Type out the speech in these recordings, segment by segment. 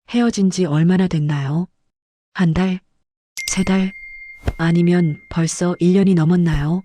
헤어진 지 얼마나 됐나요? 한 달? 세 달? 아니면 벌써 1년이 넘었나요?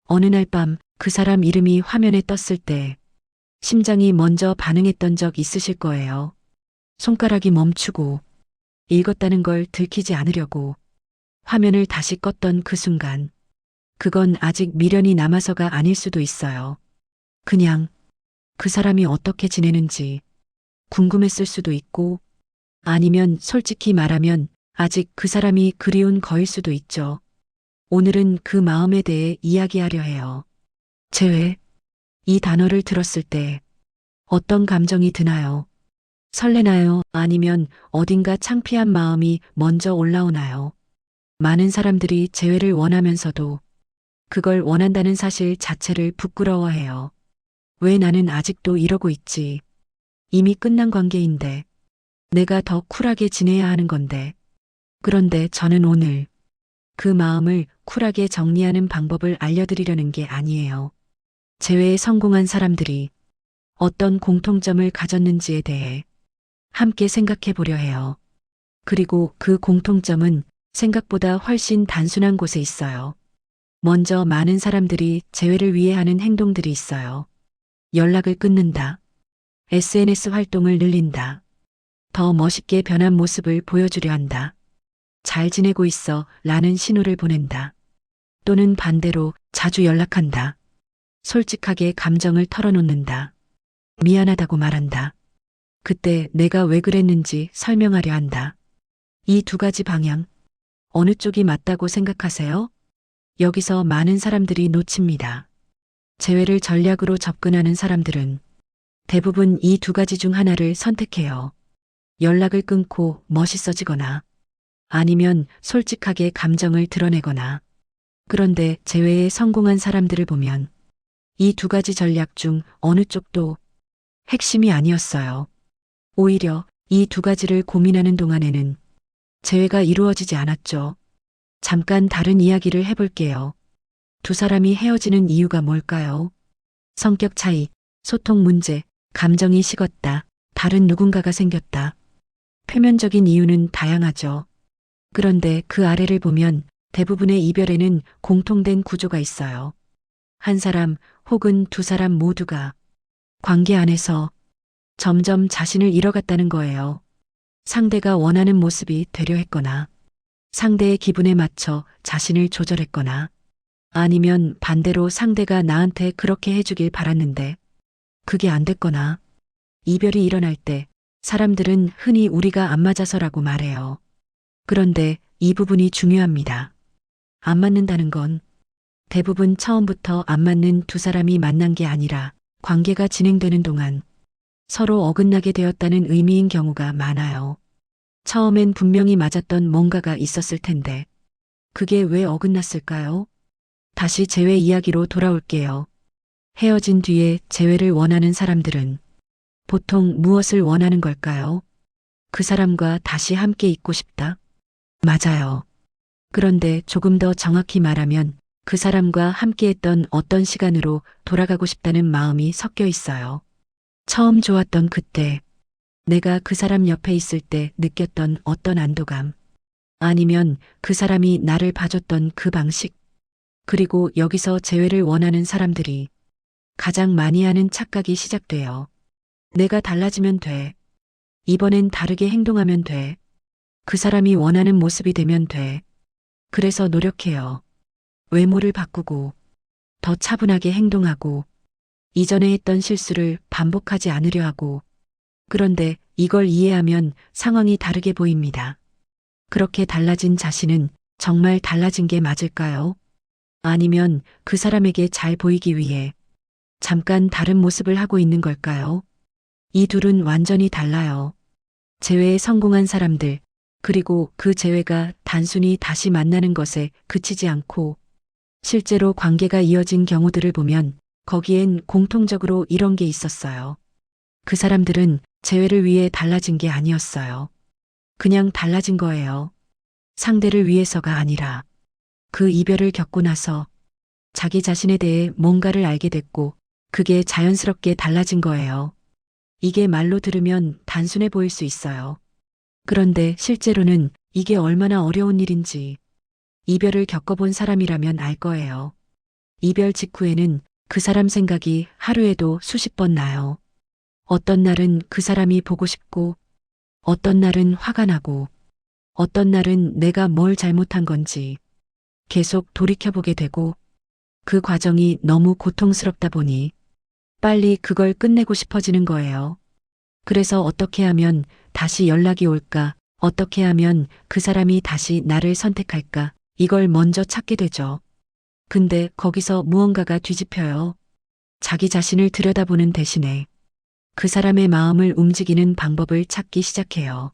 어느 날 밤 그 사람 이름이 화면에 떴을 때 심장이 먼저 반응했던 적 있으실 거예요. 손가락이 멈추고 읽었다는 걸 들키지 않으려고 화면을 다시 껐던 그 순간, 그건 아직 미련이 남아서가 아닐 수도 있어요. 그냥 그 사람이 어떻게 지내는지 궁금했을 수도 있고, 아니면 솔직히 말하면 아직 그 사람이 그리운 거일 수도 있죠. 오늘은 그 마음에 대해 이야기하려 해요. 재회, 이 단어를 들었을 때 어떤 감정이 드나요? 설레나요? 아니면 어딘가 창피한 마음이 먼저 올라오나요? 많은 사람들이 재회를 원하면서도 그걸 원한다는 사실 자체를 부끄러워해요. 왜 나는 아직도 이러고 있지? 이미 끝난 관계인데, 내가 더 쿨하게 지내야 하는 건데. 그런데 저는 오늘 그 마음을 쿨하게 정리하는 방법을 알려드리려는 게 아니에요. 재회에 성공한 사람들이 어떤 공통점을 가졌는지에 대해 함께 생각해 보려 해요. 그리고 그 공통점은 생각보다 훨씬 단순한 곳에 있어요. 먼저 많은 사람들이 재회를 위해 하는 행동들이 있어요. 연락을 끊는다. SNS 활동을 늘린다. 더 멋있게 변한 모습을 보여주려 한다. 잘 지내고 있어 라는 신호를 보낸다. 또는 반대로 자주 연락한다. 솔직하게 감정을 털어놓는다. 미안하다고 말한다. 그때 내가 왜 그랬는지 설명하려 한다. 이 두 가지 방향, 어느 쪽이 맞다고 생각하세요? 여기서 많은 사람들이 놓칩니다. 재회를 전략으로 접근하는 사람들은 대부분 이 두 가지 중 하나를 선택해요. 연락을 끊고 멋있어지거나 아니면 솔직하게 감정을 드러내거나. 그런데 재회에 성공한 사람들을 보면 이 두 가지 전략 중 어느 쪽도 핵심이 아니었어요. 오히려 이 두 가지를 고민하는 동안에는 재회가 이루어지지 않았죠. 잠깐 다른 이야기를 해볼게요. 두 사람이 헤어지는 이유가 뭘까요? 성격 차이, 소통 문제, 감정이 식었다, 다른 누군가가 생겼다. 표면적인 이유는 다양하죠. 그런데 그 아래를 보면 대부분의 이별에는 공통된 구조가 있어요. 한 사람 혹은 두 사람 모두가 관계 안에서 점점 자신을 잃어갔다는 거예요. 상대가 원하는 모습이 되려 했거나, 상대의 기분에 맞춰 자신을 조절했거나, 아니면 반대로 상대가 나한테 그렇게 해주길 바랐는데, 그게 안 됐거나, 이별이 일어날 때 사람들은 흔히 우리가 안 맞아서라고 말해요. 그런데 이 부분이 중요합니다. 안 맞는다는 건 대부분 처음부터 안 맞는 두 사람이 만난 게 아니라 관계가 진행되는 동안 서로 어긋나게 되었다는 의미인 경우가 많아요. 처음엔 분명히 맞았던 뭔가가 있었을 텐데 그게 왜 어긋났을까요? 다시 재회 이야기로 돌아올게요. 헤어진 뒤에 재회를 원하는 사람들은 보통 무엇을 원하는 걸까요? 그 사람과 다시 함께 있고 싶다? 맞아요. 그런데 조금 더 정확히 말하면 그 사람과 함께했던 어떤 시간으로 돌아가고 싶다는 마음이 섞여 있어요. 처음 좋았던 그때, 내가 그 사람 옆에 있을 때 느꼈던 어떤 안도감, 아니면 그 사람이 나를 봐줬던 그 방식, 그리고 여기서 재회를 원하는 사람들이 가장 많이 하는 착각이 시작돼요. 내가 달라지면 돼. 이번엔 다르게 행동하면 돼. 그 사람이 원하는 모습이 되면 돼. 그래서 노력해요. 외모를 바꾸고, 더 차분하게 행동하고, 이전에 했던 실수를 반복하지 않으려 하고, 그런데 이걸 이해하면 상황이 다르게 보입니다. 그렇게 달라진 자신은 정말 달라진 게 맞을까요? 아니면 그 사람에게 잘 보이기 위해 잠깐 다른 모습을 하고 있는 걸까요? 이 둘은 완전히 달라요. 재회에 성공한 사람들, 그리고 그 재회가 단순히 다시 만나는 것에 그치지 않고 실제로 관계가 이어진 경우들을 보면 거기엔 공통적으로 이런 게 있었어요. 그 사람들은 재회를 위해 달라진 게 아니었어요. 그냥 달라진 거예요. 상대를 위해서가 아니라 그 이별을 겪고 나서 자기 자신에 대해 뭔가를 알게 됐고 그게 자연스럽게 달라진 거예요. 이게 말로 들으면 단순해 보일 수 있어요. 그런데 실제로는 이게 얼마나 어려운 일인지 이별을 겪어본 사람이라면 알 거예요. 이별 직후에는 그 사람 생각이 하루에도 수십 번 나요. 어떤 날은 그 사람이 보고 싶고, 어떤 날은 화가 나고, 어떤 날은 내가 뭘 잘못한 건지 계속 돌이켜보게 되고, 그 과정이 너무 고통스럽다 보니 빨리 그걸 끝내고 싶어지는 거예요. 그래서 어떻게 하면 다시 연락이 올까? 어떻게 하면 그 사람이 다시 나를 선택할까? 이걸 먼저 찾게 되죠. 근데 거기서 무언가가 뒤집혀요. 자기 자신을 들여다보는 대신에 그 사람의 마음을 움직이는 방법을 찾기 시작해요.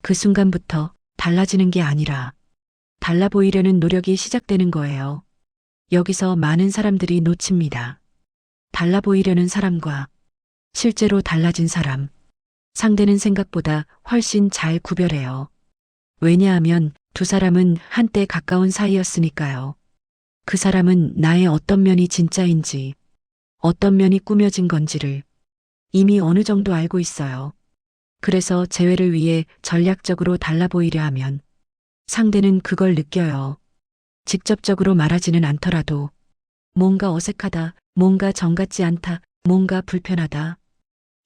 그 순간부터 달라지는 게 아니라 달라 보이려는 노력이 시작되는 거예요. 여기서 많은 사람들이 놓칩니다. 달라 보이려는 사람과 실제로 달라진 사람. 상대는 생각보다 훨씬 잘 구별해요. 왜냐하면 두 사람은 한때 가까운 사이였으니까요. 그 사람은 나의 어떤 면이 진짜인지, 어떤 면이 꾸며진 건지를 이미 어느 정도 알고 있어요. 그래서 재회를 위해 전략적으로 달라 보이려 하면 상대는 그걸 느껴요. 직접적으로 말하지는 않더라도 뭔가 어색하다, 뭔가 정 같지 않다, 뭔가 불편하다.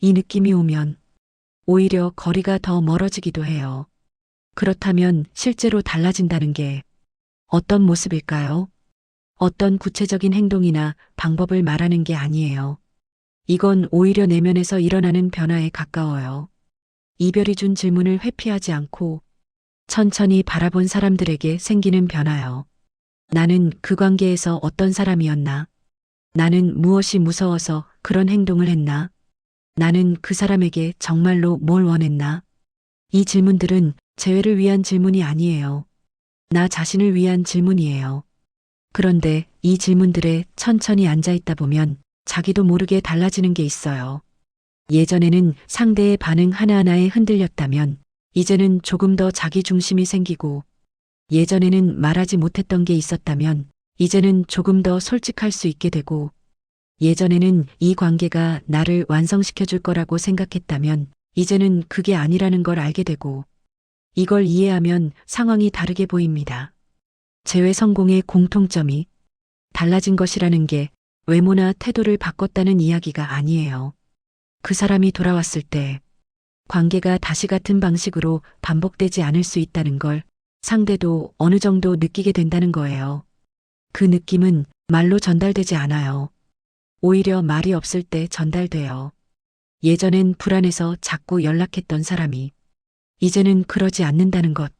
이 느낌이 오면 오히려 거리가 더 멀어지기도 해요. 그렇다면 실제로 달라진다는 게 어떤 모습일까요? 어떤 구체적인 행동이나 방법을 말하는 게 아니에요. 이건 오히려 내면에서 일어나는 변화에 가까워요. 이별이 준 질문을 회피하지 않고 천천히 바라본 사람들에게 생기는 변화요. 나는 그 관계에서 어떤 사람이었나? 나는 무엇이 무서워서 그런 행동을 했나? 나는 그 사람에게 정말로 뭘 원했나? 이 질문들은 재회를 위한 질문이 아니에요. 나 자신을 위한 질문이에요. 그런데 이 질문들에 천천히 앉아있다 보면 자기도 모르게 달라지는 게 있어요. 예전에는 상대의 반응 하나하나에 흔들렸다면 이제는 조금 더 자기 중심이 생기고, 예전에는 말하지 못했던 게 있었다면 이제는 조금 더 솔직할 수 있게 되고, 예전에는 이 관계가 나를 완성시켜 줄 거라고 생각했다면 이제는 그게 아니라는 걸 알게 되고, 이걸 이해하면 상황이 다르게 보입니다. 재회 성공의 공통점이 달라진 것이라는 게 외모나 태도를 바꿨다는 이야기가 아니에요. 그 사람이 돌아왔을 때 관계가 다시 같은 방식으로 반복되지 않을 수 있다는 걸 상대도 어느 정도 느끼게 된다는 거예요. 그 느낌은 말로 전달되지 않아요. 오히려 말이 없을 때 전달돼요. 예전엔 불안해서 자꾸 연락했던 사람이 이제는 그러지 않는다는 것.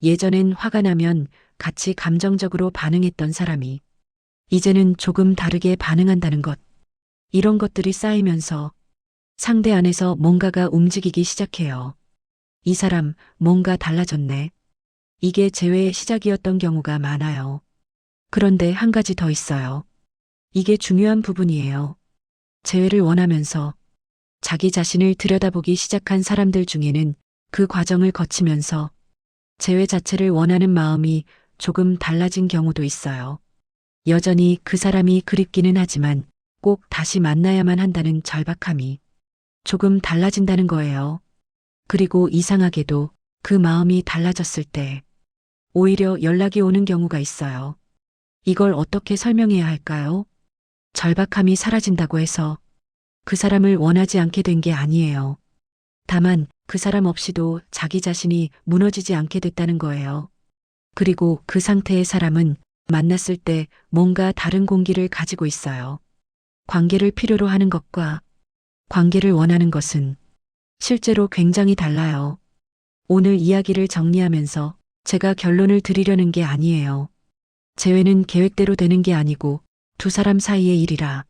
예전엔 화가 나면 같이 감정적으로 반응했던 사람이 이제는 조금 다르게 반응한다는 것. 이런 것들이 쌓이면서 상대 안에서 뭔가가 움직이기 시작해요. 이 사람 뭔가 달라졌네. 이게 재회의 시작이었던 경우가 많아요. 그런데 한 가지 더 있어요. 이게 중요한 부분이에요. 재회를 원하면서 자기 자신을 들여다보기 시작한 사람들 중에는 그 과정을 거치면서 재회 자체를 원하는 마음이 조금 달라진 경우도 있어요. 여전히 그 사람이 그립기는 하지만 꼭 다시 만나야만 한다는 절박함이 조금 달라진다는 거예요. 그리고 이상하게도 그 마음이 달라졌을 때 오히려 연락이 오는 경우가 있어요. 이걸 어떻게 설명해야 할까요? 절박함이 사라진다고 해서 그 사람을 원하지 않게 된 게 아니에요. 다만 그 사람 없이도 자기 자신이 무너지지 않게 됐다는 거예요. 그리고 그 상태의 사람은 만났을 때 뭔가 다른 공기를 가지고 있어요. 관계를 필요로 하는 것과 관계를 원하는 것은 실제로 굉장히 달라요. 오늘 이야기를 정리하면서 제가 결론을 드리려는 게 아니에요. 재회는 계획대로 되는 게 아니고 두 사람 사이의 일이라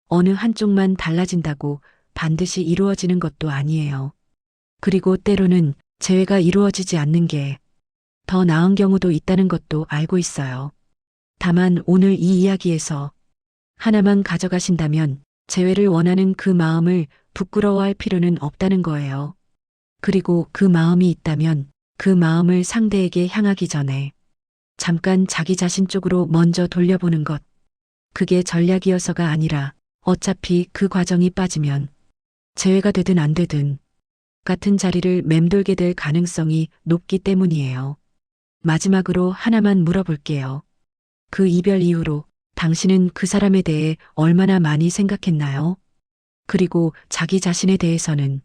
어느 한쪽만 달라진다고 반드시 이루어지는 것도 아니에요. 그리고 때로는 재회가 이루어지지 않는 게 더 나은 경우도 있다는 것도 알고 있어요. 다만 오늘 이 이야기에서 하나만 가져가신다면 재회를 원하는 그 마음을 부끄러워할 필요는 없다는 거예요. 그리고 그 마음이 있다면 그 마음을 상대에게 향하기 전에 잠깐 자기 자신 쪽으로 먼저 돌려보는 것. 그게 전략이어서가 아니라 어차피 그 과정이 빠지면 재회가 되든 안 되든 같은 자리를 맴돌게 될 가능성이 높기 때문이에요. 마지막으로 하나만 물어볼게요. 그 이별 이후로 당신은 그 사람에 대해 얼마나 많이 생각했나요? 그리고 자기 자신에 대해서는